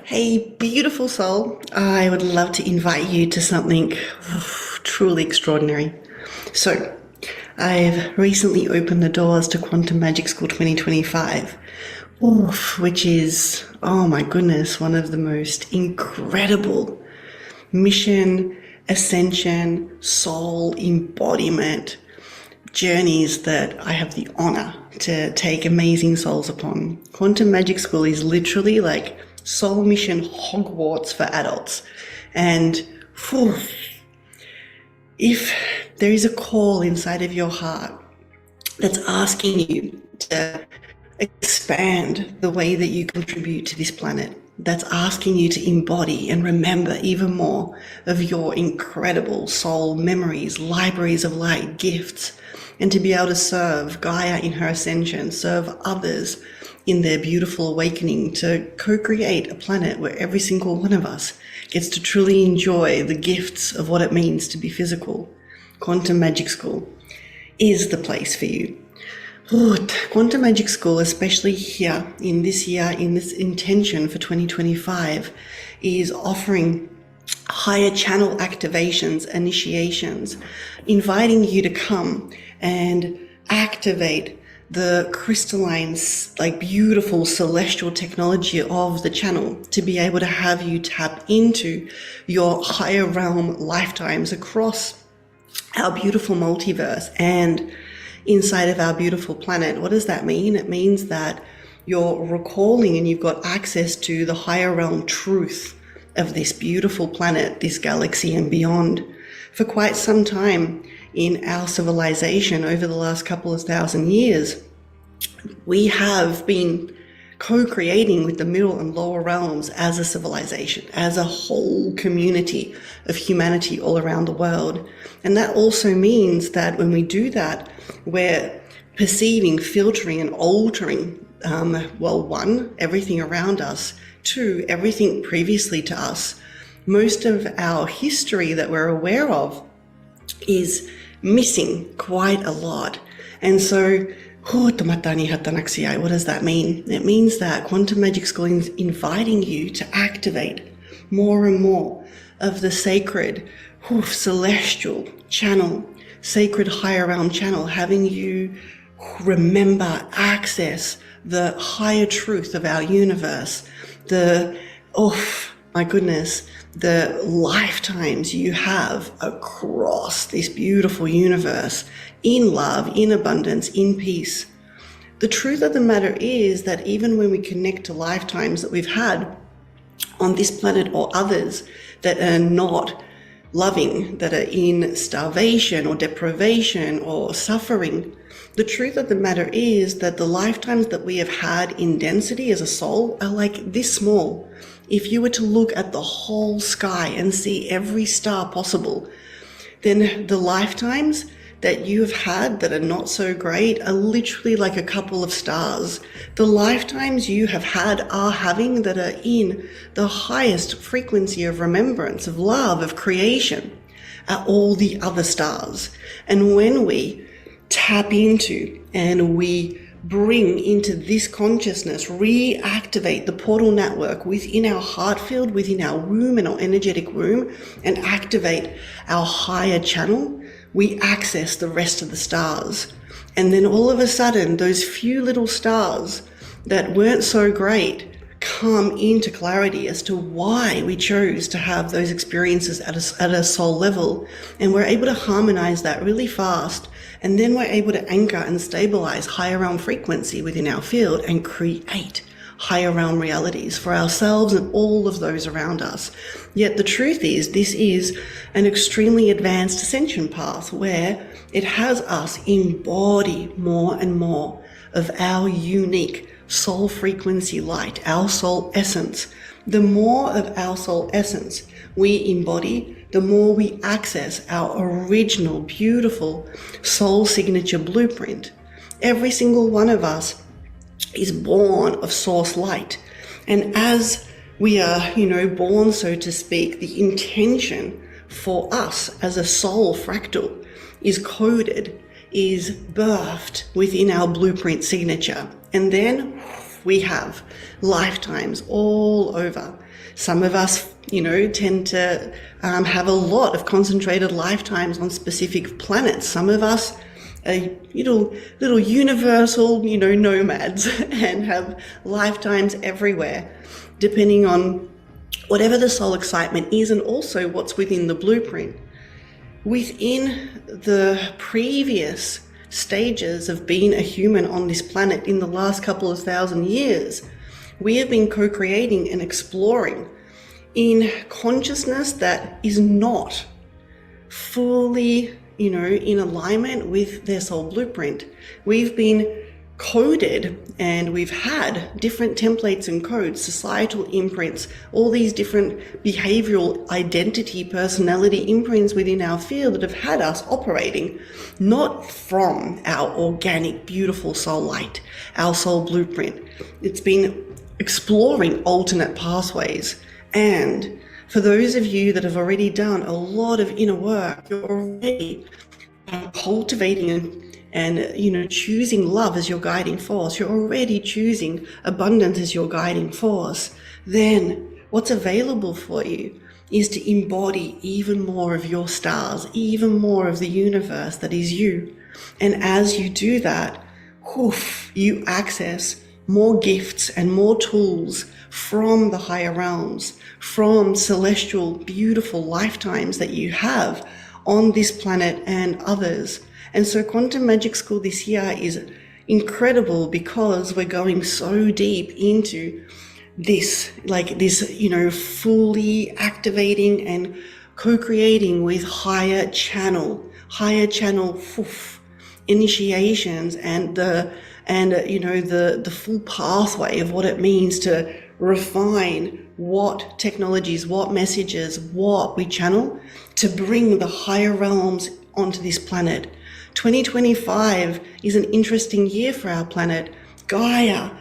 Hey, beautiful soul. I would love to invite you to something truly extraordinary. So, I've recently opened the doors to Quantum Magic School 2025, which is, oh my goodness, one of the most incredible mission, ascension, soul embodiment journeys that I have the honor to take amazing souls upon. Quantum Magic School is literally like soul mission Hogwarts for adults. And whew, if there is a call inside of your heart that's asking you to expand the way that you contribute to this planet, that's asking you to embody and remember even more of your incredible soul memories, libraries of light, gifts, and to be able to serve Gaia in her ascension, serve others in their beautiful awakening, to co-create a planet where every single one of us gets to truly enjoy the gifts of what it means to be physical. Quantum Magic School is the place for you. Quantum Magic School, especially here in this year, in this intention for 2025, is offering higher channel activations, initiations, inviting you to come and activate the crystalline, like beautiful celestial technology of the channel to be able to have you tap into your higher realm lifetimes across our beautiful multiverse and inside of our beautiful planet. What does that mean? It means that you're recalling and you've got access to the higher realm truth of this beautiful planet, this galaxy and beyond. For quite some time in our civilization over the last couple of thousand years, we have been co-creating with the middle and lower realms as a civilization, as a whole community of humanity all around the world. And that also means that when we do that, we're perceiving, filtering, and altering, one, everything around us, two, everything previously to us. Most of our history that we're aware of is missing quite a lot. And so, what does that mean? It means that Quantum Magic School is inviting you to activate more and more of the sacred, celestial channel, sacred higher realm channel, having you remember, access the higher truth of our universe, the lifetimes you have across this beautiful universe, in love, in abundance, in peace. The truth of the matter is that even when we connect to lifetimes that we've had on this planet or others that are not loving, that are in starvation or deprivation or suffering, the truth of the matter is that the lifetimes that we have had in density as a soul are like this small. If you were to look at the whole sky and see every star possible, then the lifetimes that you have had that are not so great are literally like a couple of stars. The lifetimes you have had are having that are in the highest frequency of remembrance, of love, of creation, are all the other stars. And when we tap into and we bring into this consciousness, reactivate the portal network within our heart field, within our womb and our energetic womb, and activate our higher channel, we access the rest of the stars. And then all of a sudden, those few little stars that weren't so great come into clarity as to why we chose to have those experiences at a soul level. And we're able to harmonize that really fast. And then we're able to anchor and stabilize higher realm frequency within our field and create higher realm realities for ourselves and all of those around us. Yet the truth is, this is an extremely advanced ascension path where it has us embody more and more of our unique soul frequency light, our soul essence. The more of our soul essence we embody, the more we access our original, beautiful soul signature blueprint. Every single one of us is born of source light. And as we are, born, so to speak, the intention for us as a soul fractal is coded, is birthed within our blueprint signature. And then We have lifetimes all over. Some of us, tend to have a lot of concentrated lifetimes on specific planets. Some of us are little universal, nomads and have lifetimes everywhere, depending on whatever the soul excitement is and also what's within the blueprint. Within the previous stages of being a human on this planet in the last couple of thousand years, we have been co-creating and exploring in consciousness that is not fully, in alignment with their soul blueprint. We've been coded and we've had different templates and codes, societal imprints, all these different behavioral identity, personality imprints within our field that have had us operating not from our organic, beautiful soul light, our soul blueprint. It's been exploring alternate pathways. And for those of you that have already done a lot of inner work, you're already cultivating and choosing love as your guiding force, you're already choosing abundance as your guiding force, then what's available for you is to embody even more of your stars, even more of the universe that is you. And as you do that, you access more gifts and more tools from the higher realms, from celestial, beautiful lifetimes that you have on this planet and others. And so Quantum Magic School this year is incredible because we're going so deep into this, fully activating and co-creating with higher channel initiations and the full pathway of what it means to refine what technologies, what messages, what we channel to bring the higher realms onto this planet. 2025 is an interesting year for our planet. Gaia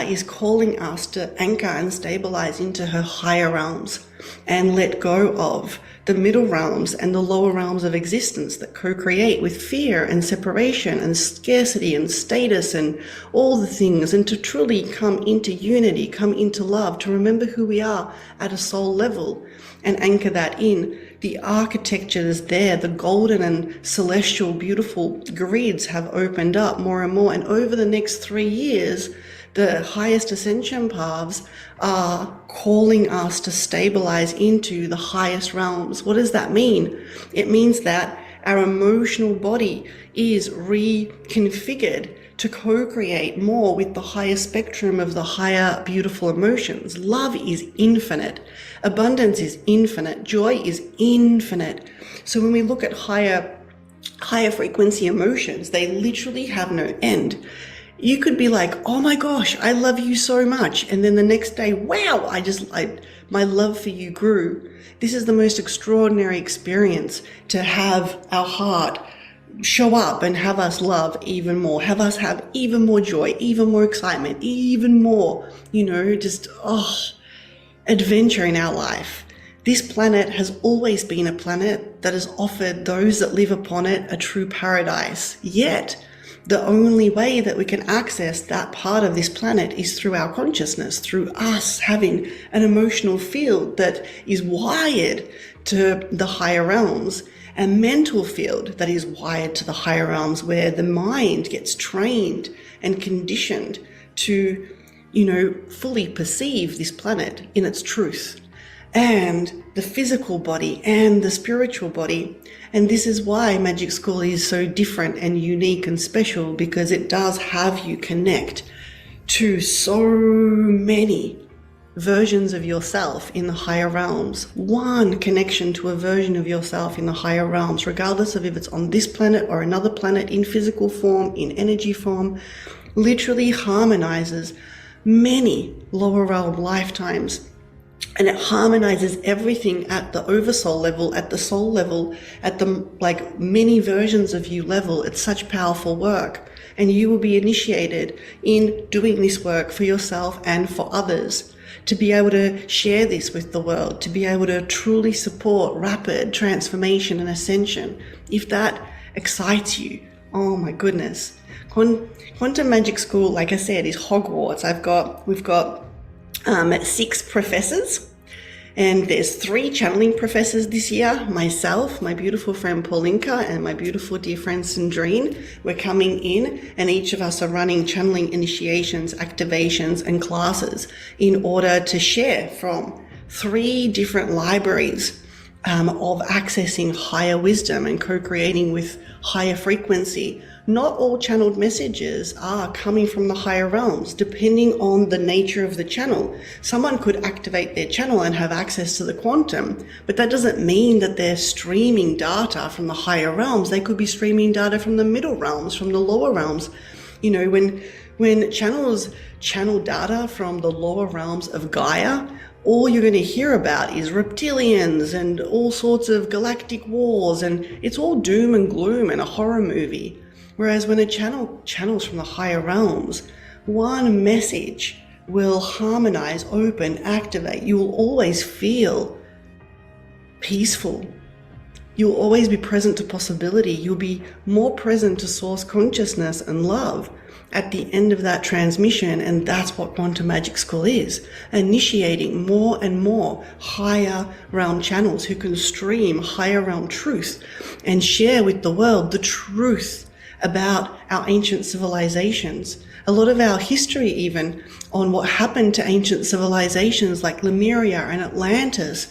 is calling us to anchor and stabilize into her higher realms and let go of the middle realms and the lower realms of existence that co-create with fear and separation and scarcity and status and all the things, and to truly come into unity, come into love, to remember who we are at a soul level and anchor that in. The architecture is there, the golden and celestial beautiful grids have opened up more and more, and over the next 3 years the highest ascension paths are calling us to stabilize into the highest realms. What does that mean? It means that our emotional body is reconfigured to co-create more with the higher spectrum of the higher beautiful emotions. Love is infinite. Abundance is infinite. Joy is infinite. So when we look at higher frequency emotions, they literally have no end. You could be like, oh my gosh, I love you so much. And then the next day, wow, my love for you grew. This is the most extraordinary experience, to have our heart show up and have us love even more, have us have even more joy, even more excitement, even more, adventure in our life. This planet has always been a planet that has offered those that live upon it a true paradise. Yet, the only way that we can access that part of this planet is through our consciousness, through us having an emotional field that is wired to the higher realms, a mental field that is wired to the higher realms, where the mind gets trained and conditioned to, fully perceive this planet in its truth, and the physical body and the spiritual body. And this is why Magic School is so different and unique and special, because it does have you connect to so many versions of yourself in the higher realms. One connection to a version of yourself in the higher realms, regardless of if it's on this planet or another planet, in physical form, in energy form, literally harmonizes many lower realm lifetimes. And it harmonizes everything at the oversoul level, at the soul level, at the many versions of you level. It's such powerful work. And you will be initiated in doing this work for yourself and for others, to be able to share this with the world, to be able to truly support rapid transformation and ascension. If that excites you, oh my goodness, Quantum Magic School, like I said, is Hogwarts. We've got 6 professors, and there's 3 channeling professors this year. Myself, my beautiful friend Paulinka, and my beautiful dear friend Sandrine. We're coming in, and each of us are running channeling initiations, activations, and classes in order to share from 3 different libraries of accessing higher wisdom and co-creating with higher frequency. Not all channeled messages are coming from the higher realms, depending on the nature of the channel. Someone could activate their channel and have access to the quantum, but that doesn't mean that they're streaming data from the higher realms. They could be streaming data from the middle realms, from the lower realms. You know, when channels channel data from the lower realms of Gaia, all you're going to hear about is reptilians and all sorts of galactic wars, and it's all doom and gloom and a horror movie. Whereas when a channel channels from the higher realms, one message will harmonize, open, activate. You will always feel peaceful. You'll always be present to possibility. You'll be more present to source consciousness and love at the end of that transmission. And that's what Quantum Magic School is, initiating more and more higher realm channels who can stream higher realm truth and share with the world the truth about our ancient civilizations. A lot of our history even on what happened to ancient civilizations like Lemuria and Atlantis,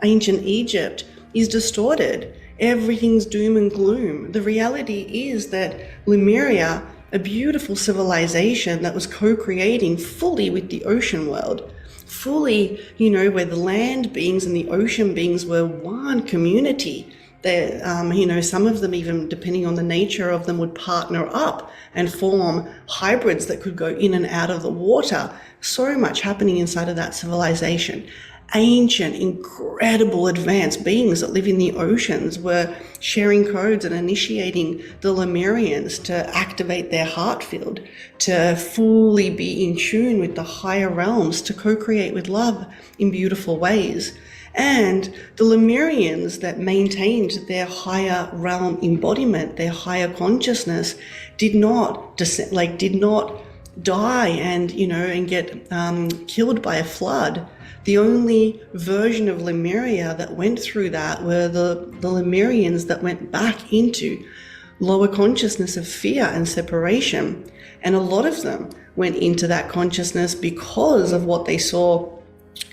ancient Egypt, is distorted. Everything's doom and gloom. The reality is that Lemuria, a beautiful civilization that was co-creating fully with the ocean world, fully, where the land beings and the ocean beings were one community. Some of them, even depending on the nature of them, would partner up and form hybrids that could go in and out of the water. So much happening inside of that civilization. Ancient, incredible, advanced beings that live in the oceans were sharing codes and initiating the Lemurians to activate their heart field, to fully be in tune with the higher realms, to co-create with love in beautiful ways. And the Lemurians that maintained their higher realm embodiment, their higher consciousness, did not die and get killed by a flood. The only version of Lemuria that went through that were the Lemurians that went back into lower consciousness of fear and separation. And a lot of them went into that consciousness because of what they saw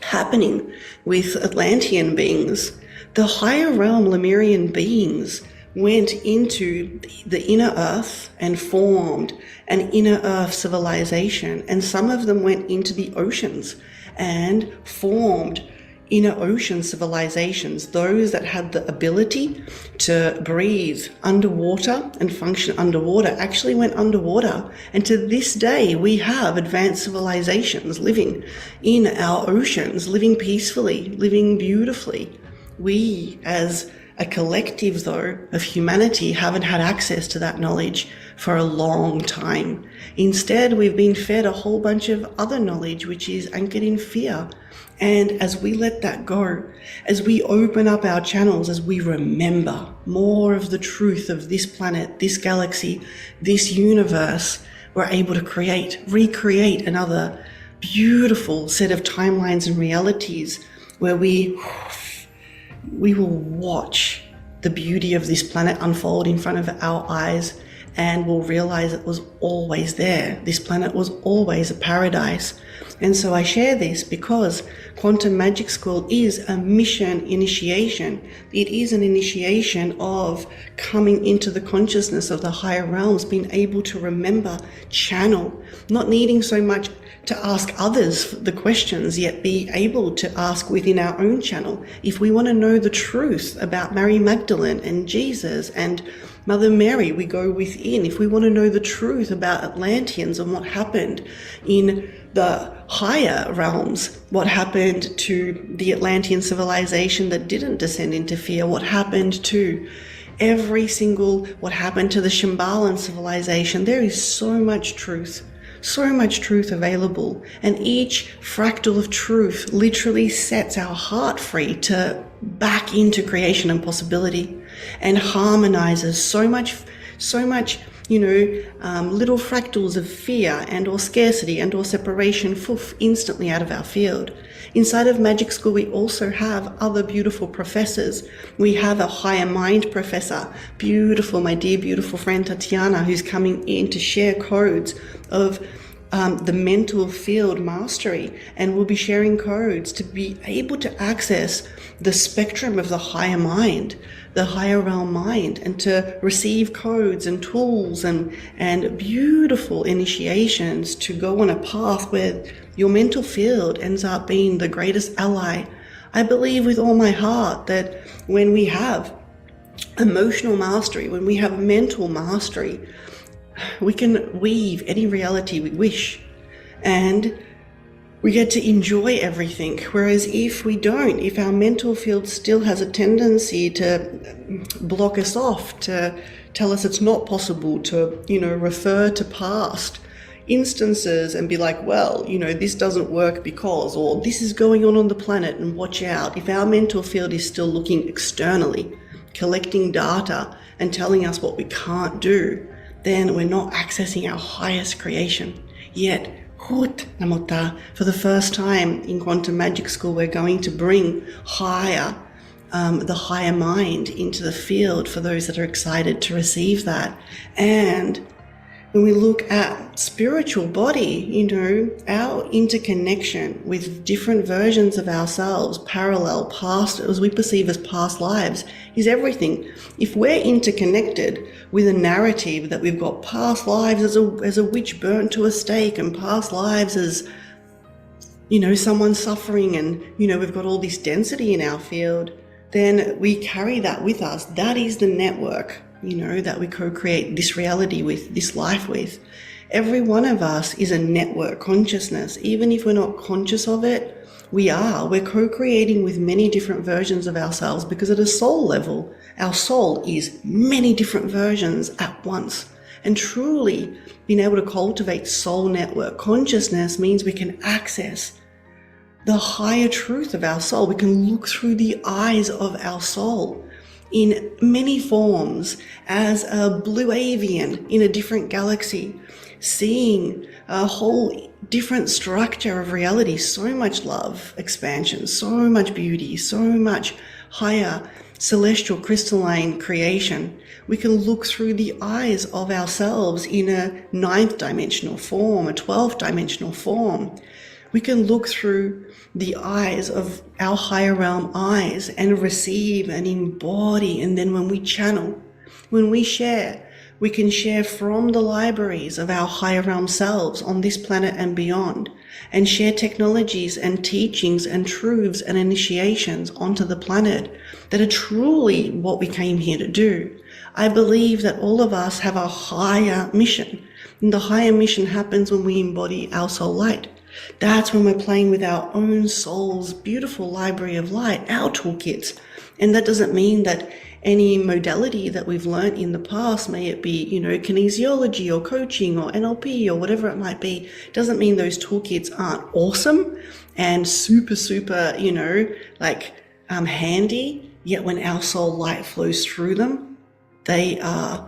happening with Atlantean beings. The higher realm Lemurian beings went into the inner earth and formed an inner earth civilization, and some of them went into the oceans and formed inner ocean civilizations. Those that had the ability to breathe underwater and function underwater actually went underwater. And to this day, we have advanced civilizations living in our oceans, living peacefully, living beautifully. We, as a collective, though, of humanity, haven't had access to that knowledge for a long time. Instead, we've been fed a whole bunch of other knowledge, which is anchored in fear. And as we let that go, as we open up our channels, as we remember more of the truth of this planet, this galaxy, this universe, we're able to recreate another beautiful set of timelines and realities where we will watch the beauty of this planet unfold in front of our eyes, and we'll realize it was always there. This planet was always a paradise. And so I share this because Quantum Magic School is a mission initiation. It is an initiation of coming into the consciousness of the higher realms, being able to remember, channel, not needing so much to ask others the questions, yet be able to ask within our own channel. If we want to know the truth about Mary Magdalene and Jesus and Mother Mary, we go within. If we want to know the truth about Atlanteans and what happened in the higher realms, what happened to the Atlantean civilization that didn't descend into fear, what happened to what happened to the Shimbalan civilization, there is so much truth available, and each fractal of truth literally sets our heart free to back into creation and possibility, and harmonizes so much little fractals of fear and or scarcity and or separation, instantly out of our field. Inside of Magic School, we also have other beautiful professors. We have a higher mind professor, beautiful, my dear, beautiful friend Tatiana, who's coming in to share codes of the mental field mastery, and we'll be sharing codes to be able to access the spectrum of the higher mind, the higher realm mind, and to receive codes and tools and beautiful initiations to go on a path where your mental field ends up being the greatest ally. I believe with all my heart that when we have emotional mastery, when we have mental mastery, we can weave any reality we wish, and we get to enjoy everything. Whereas if we don't, if our mental field still has a tendency to block us off, to tell us it's not possible, to, refer to past instances and be like, well, this doesn't work because, or this is going on the planet and watch out. If our mental field is still looking externally, collecting data and telling us what we can't do, then we're not accessing our highest creation. Yet, for the first time in Quantum Magic School, we're going to bring the higher mind into the field for those that are excited to receive that. And when we look at spiritual body, our interconnection with different versions of ourselves, parallel, past, as we perceive as past lives, is everything. If we're interconnected with a narrative that we've got past lives as a witch burnt to a stake, and past lives as, someone suffering, and, we've got all this density in our field, then we carry that with us. That is the network, that we co-create this reality with, this life with. Every one of us is a network consciousness. Even if we're not conscious of it, we're co-creating with many different versions of ourselves, because at a soul level, our soul is many different versions at once. And truly being able to cultivate soul network consciousness means we can access the higher truth of our soul. We can look through the eyes of our soul in many forms, as a blue avian in a different galaxy, seeing a whole different structure of reality, so much love, expansion, so much beauty, so much higher celestial crystalline creation. We can look through the eyes of ourselves in a 9th dimensional form, a 12th dimensional form. We can look through the eyes of our higher realm eyes and receive and embody. And then when we channel, when we share, we can share from the libraries of our higher realm selves on this planet and beyond, and share technologies and teachings and truths and initiations onto the planet that are truly what we came here to do. I believe that all of us have a higher mission, and the higher mission happens when we embody our soul light. That's when we're playing with our own soul's beautiful library of light, our toolkits. And that doesn't mean that any modality that we've learned in the past, may it be, kinesiology or coaching or NLP or whatever it might be, doesn't mean those toolkits aren't awesome and super, handy. Yet when our soul light flows through them, they are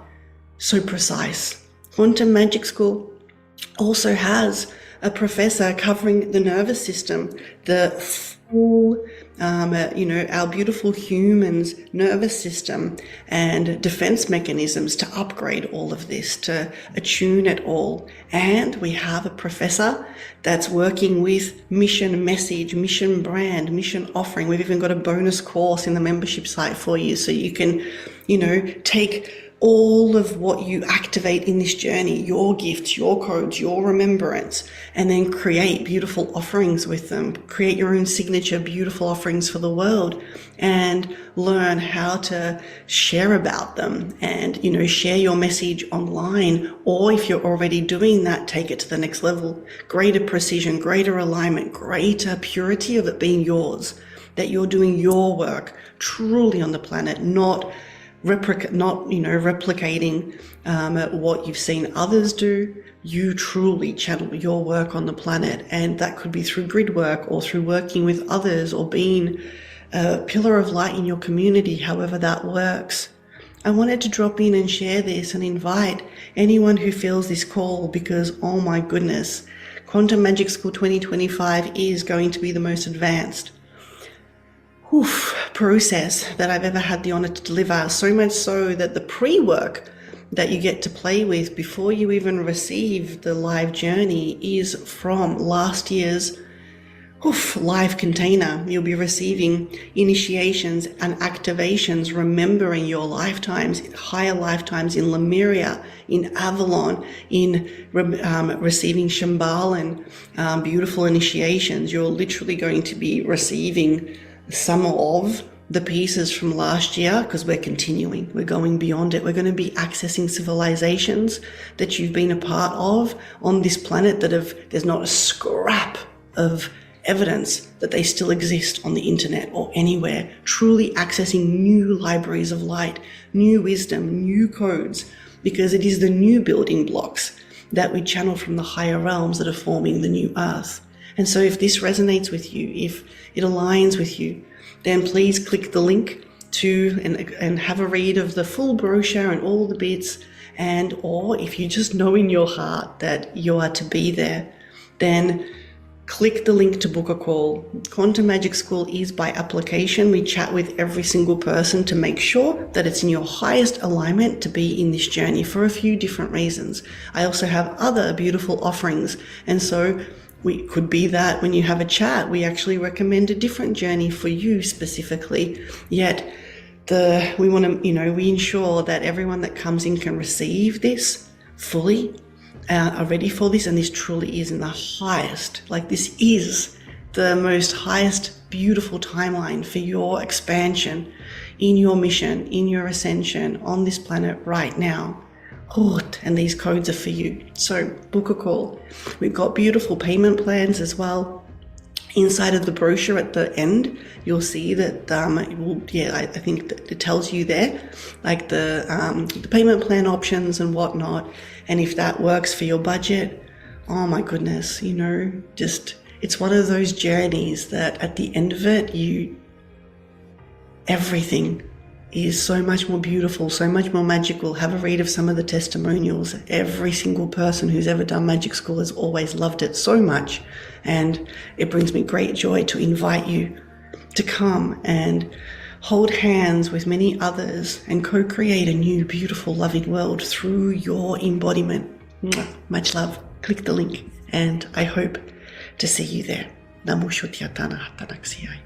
so precise. Quantum Magic School also has a professor covering the nervous system, the full, our beautiful human's nervous system and defense mechanisms to upgrade all of this, to attune it all. And we have a professor that's working with mission message, mission brand, mission offering. We've even got a bonus course in the membership site for you, so you can, take all of what you activate in this journey, your gifts, your codes, your remembrance, and then create beautiful offerings with them. Create your own signature beautiful offerings for the world, and learn how to share about them and, share your message online. Or if you're already doing that, take it to the next level. Greater precision, greater alignment, greater purity of it being yours. That you're doing your work truly on the planet, not replicating what you've seen others do. You truly channel your work on the planet, and that could be through grid work or through working with others or being a pillar of light in your community, however that works. I wanted to drop in and share this and invite anyone who feels this call because, oh my goodness, Quantum Magic School 2025 is going to be the most advanced process that I've ever had the honor to deliver. So much so that the pre-work that you get to play with before you even receive the live journey is from last year's live container. You'll be receiving initiations and activations, remembering your lifetimes, higher lifetimes in Lemuria, in Avalon, in receiving Shambhalan, beautiful initiations. You're literally going to be receiving some of the pieces from last year because we're continuing. We're going beyond it. We're going to be accessing civilizations that you've been a part of on this planet there's not a scrap of evidence that they still exist on the internet or anywhere, truly accessing new libraries of light, new wisdom, new codes, because it is the new building blocks that we channel from the higher realms that are forming the new earth. And so if this resonates with you, if it aligns with you, then please click the link to and have a read of the full brochure and all the bits. Or if you just know in your heart that you are to be there, then click the link to book a call. Quantum Magic School is by application. We chat with every single person to make sure that it's in your highest alignment to be in this journey for a few different reasons. I also have other beautiful offerings. And so we could be that when you have a chat, we actually recommend a different journey for you specifically. Yet we want to, we ensure that everyone that comes in can receive this fully, are ready for this, and this truly is in the highest, this is the most highest beautiful timeline for your expansion in your mission, in your ascension on this planet right now. And these codes are for you. So book a call. We've got beautiful payment plans as well. Inside of the brochure at the end, you'll see that, I think that it tells you there, the payment plan options and whatnot. And if that works for your budget, oh my goodness, it's one of those journeys that at the end of it, everything is so much more beautiful, so much more magical. Have a read of some of the testimonials. Every single person who's ever done Magic School has always loved it so much. And it brings me great joy to invite you to come and hold hands with many others and co-create a new, beautiful, loving world through your embodiment. Much love. Click the link and I hope to see you there. Namo Shutyatana Hatanaksiai.